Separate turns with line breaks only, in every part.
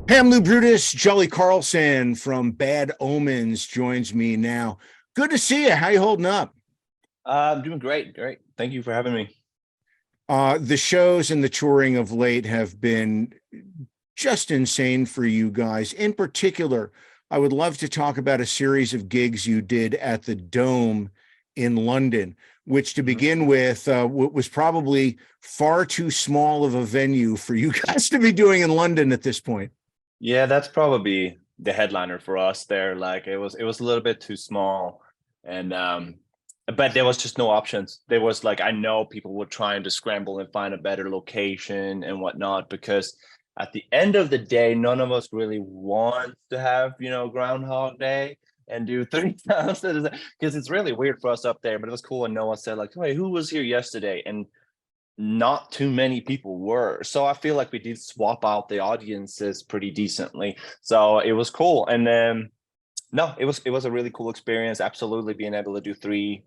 Lou Brutus, Jolly Karlsson from Bad Omens joins me now. Good to see you. How you holding up?
I'm doing great. Great. Thank you for having me.
The shows and the touring of late have been just insane for you guys. In particular, I would love to talk about a series of gigs you did at the Dome in London, which to
Mhm.
begin with was probably far too small of a venue for you guys to be doing in London at this point.
Yeah, that's probably the headliner for us there. Like it was a little bit too small. And but there was just no options. There was like I know people were trying to scramble and find a better location and whatnot because at the end of the day, none of us really want to have, Groundhog Day and do 3,000 because it's really weird for us up there. But it was cool when Noah said, like, "Hey, who was here yesterday?" And not too many people were. So I feel like we did swap out the audiences pretty decently. So it was cool. And then no, it was a really cool experience. Absolutely being able to do three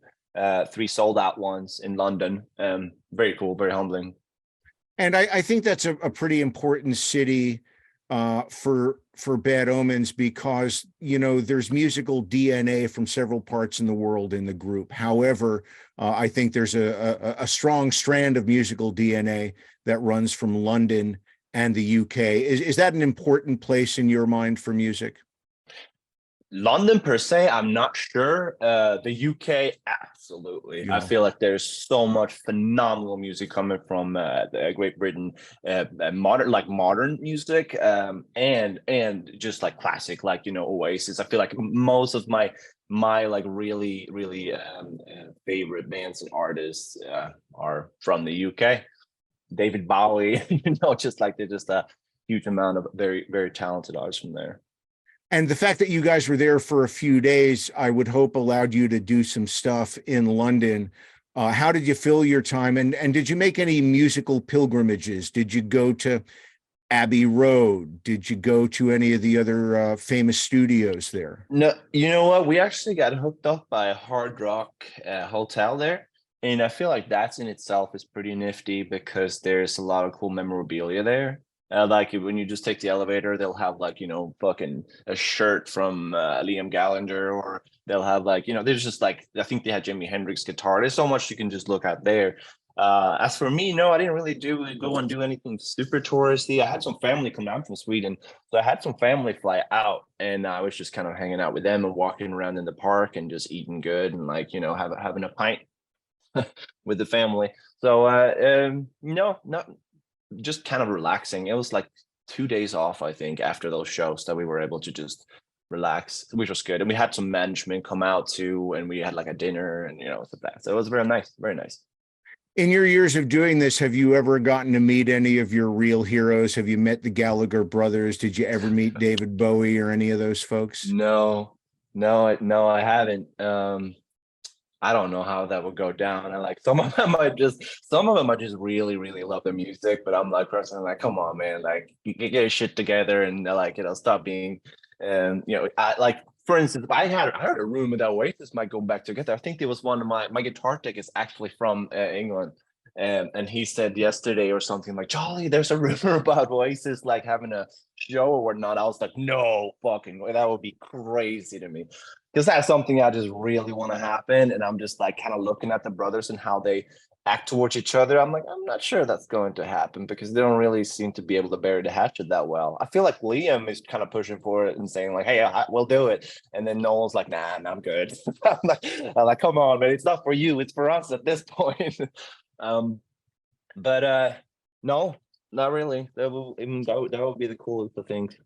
sold out ones in London. Very cool, very humbling.
And I think that's a pretty important city for Bad Omens because there's musical DNA from several parts in the world in the group. However, I think there's a strong strand of musical DNA that runs from London and the UK. Is that an important place in your mind for music?
London per se, I'm not sure. The UK, absolutely. I
Yeah.
feel like there's so much phenomenal music coming from Great Britain, modern music, and just like classic, like Oasis. I feel like most of my like really favorite bands and artists are from the UK. David Bowie, just like they're just a huge amount of very very talented artists from there.
And the fact that you guys were there for a few days, I would hope allowed you to do some stuff in London. How did you fill your time? And did you make any musical pilgrimages? Did you go to Abbey Road? Did you go to any of the other famous studios there?
No, you know what? We actually got hooked up by a Hard Rock hotel there, and I feel like that's in itself is pretty nifty because there's a lot of cool memorabilia there. Like when you just take the elevator, they'll have like fucking a shirt from Liam Gallagher, or they'll have like there's just like I think they had Jimi Hendrix guitar. There's so much you can just look at there. As for me, no, I didn't really go and do anything super touristy. I had some family come down from Sweden, so I had some family fly out, and I was just kind of hanging out with them and walking around in the park and just eating good and like having a pint with the family. So no, not just kind of relaxing. It was like 2 days off, I think, after those shows that we were able to just relax, which was good. And we had some management come out too, and we had like a dinner and stuff like that. So it was very nice, very nice.
In your years of doing this, have you ever gotten to meet any of your real heroes? Have you met the Gallagher brothers? Did you ever meet David Bowie or any of those folks?
No, no, I haven't. I don't know how that would go down. And like some of them I just really, really love the music, but I'm like personally like, come on, man, like you get your shit together and like stop being I like for instance, I heard a rumor that Oasis might go back together. I think it was one of my guitar tech is actually from England. And he said yesterday or something like, Jolly, there's a rumor about Oasis like having a show or whatnot. I was like, no fucking way. That would be crazy to me because that's something I just really want to happen. And I'm just like kind of looking at the brothers and how they act towards each other. I'm like, I'm not sure that's going to happen because they don't really seem to be able to bury the hatchet that well. I feel like Liam is kind of pushing for it and saying like, hey, we'll do it. And then Noel's like, nah, I'm good. I'm like, come on, man. It's not for you. It's for us at this point. um, but no, not really. That would be the coolest of things.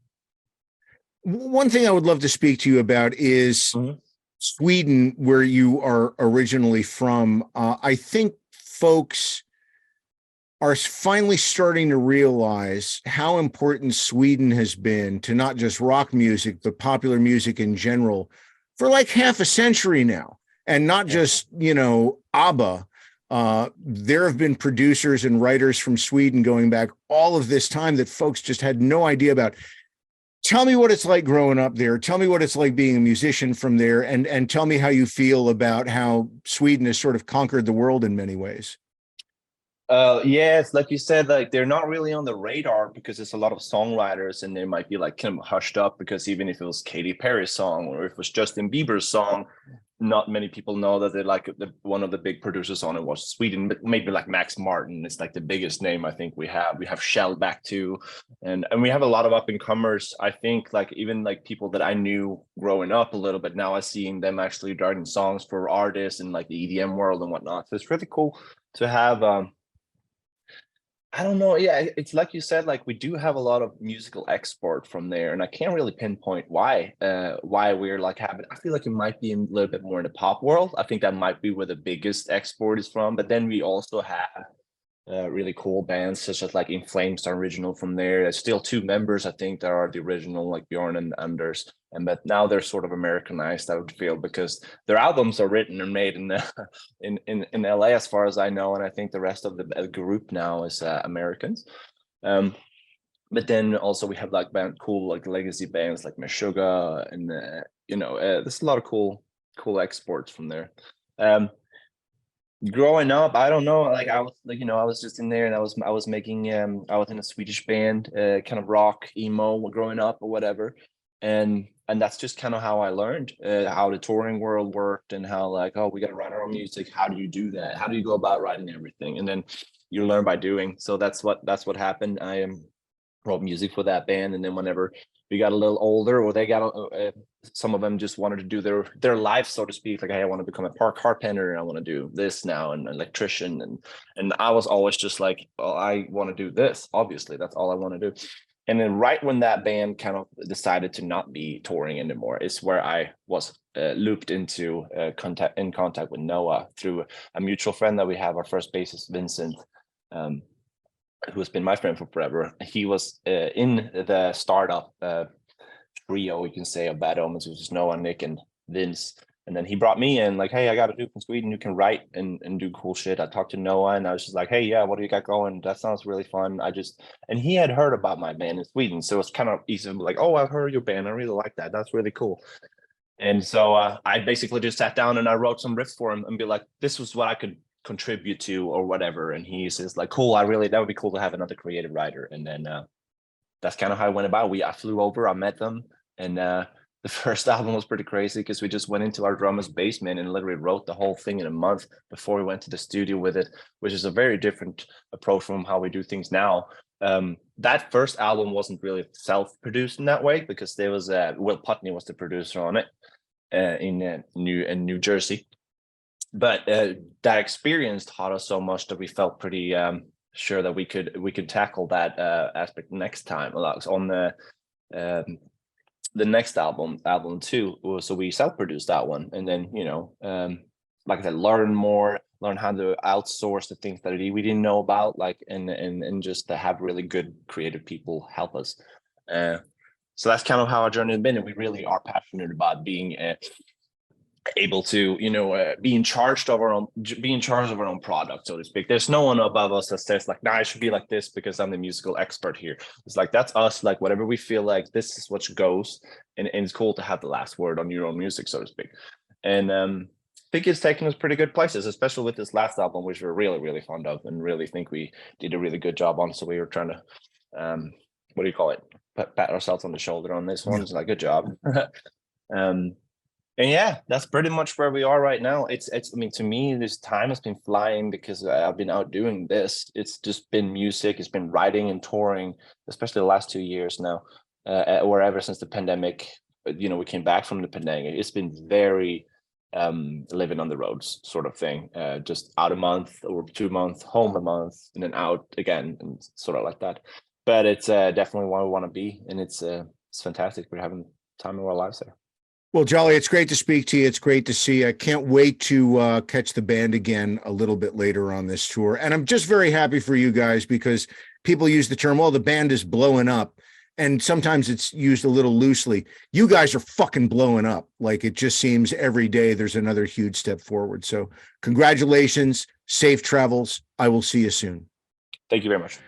One thing I would love to speak to you about is
Mhm.
Sweden, where you are originally from. I think folks are finally starting to realize how important Sweden has been to not just rock music, but popular music in general for like half a century now. And not
Yeah.
just, ABBA. There have been producers and writers from Sweden going back all of this time that folks just had no idea about. Tell me what it's like growing up there. Tell me what it's like being a musician from there, and tell me how you feel about how Sweden has sort of conquered the world in many ways.
Yes, like you said, like they're not really on the radar because there's a lot of songwriters and they might be like kind of hushed up because even if it was Katy Perry's song or if it was Justin Bieber's song, not many people know that they're like one of the big producers on it was Sweden, but maybe like Max Martin is like the biggest name I think we have. We have Shellback too, and we have a lot of up and comers. I think like even like people that I knew growing up a little bit now, I'm seeing them actually writing songs for artists in like the EDM world and whatnot. So it's really cool to have. I don't know. Yeah, it's like you said, like we do have a lot of musical export from there, and I can't really pinpoint why we're like having. I feel like it might be a little bit more in the pop world. I think that might be where the biggest export is from. But then we also have really cool bands such as like In Flames are original from there. There's still two members I think that are the original, like Bjorn and Anders, and but now they're sort of Americanized, I would feel, because their albums are written and made in in LA as far as I know, and I think the rest of the group now is Americans. But then also we have like cool like legacy bands like Meshuggah, and there's a lot of cool exports from there. Growing up, I don't know, like I was like, I was just in there and I was making I was in a Swedish band, kind of rock emo growing up or whatever. And that's just kind of how I learned how the touring world worked and how like, oh, we got to write our own music. How do you do that? How do you go about writing everything? And then you learn by doing. So that's what happened. I wrote music for that band, and then whenever we got a little older, or they got some of them just wanted to do their life, so to speak, like, hey, I want to become a park carpenter and I want to do this now, and electrician, and I was always just like, oh, I want to do this, obviously that's all I want to do. And then right when that band kind of decided to not be touring anymore is where I was looped into contact with Noah through a mutual friend that we have, our first bassist Vincent, who has been my friend for forever. He was in the startup trio, you can say, of Bad Omens, which is Noah, Nick, and Vince. And then he brought me in, like, hey, I got a dude from Sweden who can write and do cool shit. I talked to Noah and I was just like, hey, yeah, what do you got going? That sounds really fun. And he had heard about my band in Sweden. So it's kind of easy to be like, oh, I've heard your band. I really like that. That's really cool. And so I basically just sat down and I wrote some riffs for him and be like, this was what I could contribute to or whatever. And he says like, cool, that would be cool to have another creative writer. And then that's kind of how I went about. I flew over, I met them, and the first album was pretty crazy because we just went into our drummer's basement and literally wrote the whole thing in a month before we went to the studio with it, which is a very different approach from how we do things now. That first album wasn't really self-produced in that way because there was Will Putney was the producer on it in New Jersey. But that experience taught us so much that we felt pretty sure that we could tackle that aspect next time. On the next album 2, so we self-produced that one, and then like I said, learn how to outsource the things that we didn't know about, like and just to have really good creative people help us. So that's kind of how our journey has been, and we really are passionate about being able to be in charge of our own product, so to speak. There's no one above us that says like, nah, I should be like this because I'm the musical expert here. It's like, that's us, like whatever we feel like this is what goes, and it's cool to have the last word on your own music, so to speak. And I think it's taken us pretty good places, especially with this last album, which we're really, really fond of and really think we did a really good job on. So we were trying to what do you call it, pat ourselves on the shoulder on this one. It's like, good job. And yeah, that's pretty much where we are right now. It's I mean, to me, this time has been flying because I've been out doing this. It's just been music. It's been writing and touring, especially the last 2 years now, or ever since the pandemic. We came back from the pandemic. It's been very living on the roads sort of thing. Just out a month or 2 months, home a month, and then out again, and sort of like that. But it's definitely where we want to be, and it's fantastic. We're having time of our lives there.
Well, Jolly, it's great to speak to you. It's great to see you. I can't wait to catch the band again a little bit later on this tour. And I'm just very happy for you guys because people use the term, well, the band is blowing up. And sometimes it's used a little loosely. You guys are fucking blowing up. Like, it just seems every day there's another huge step forward. So congratulations, safe travels. I will see you soon.
Thank you very much.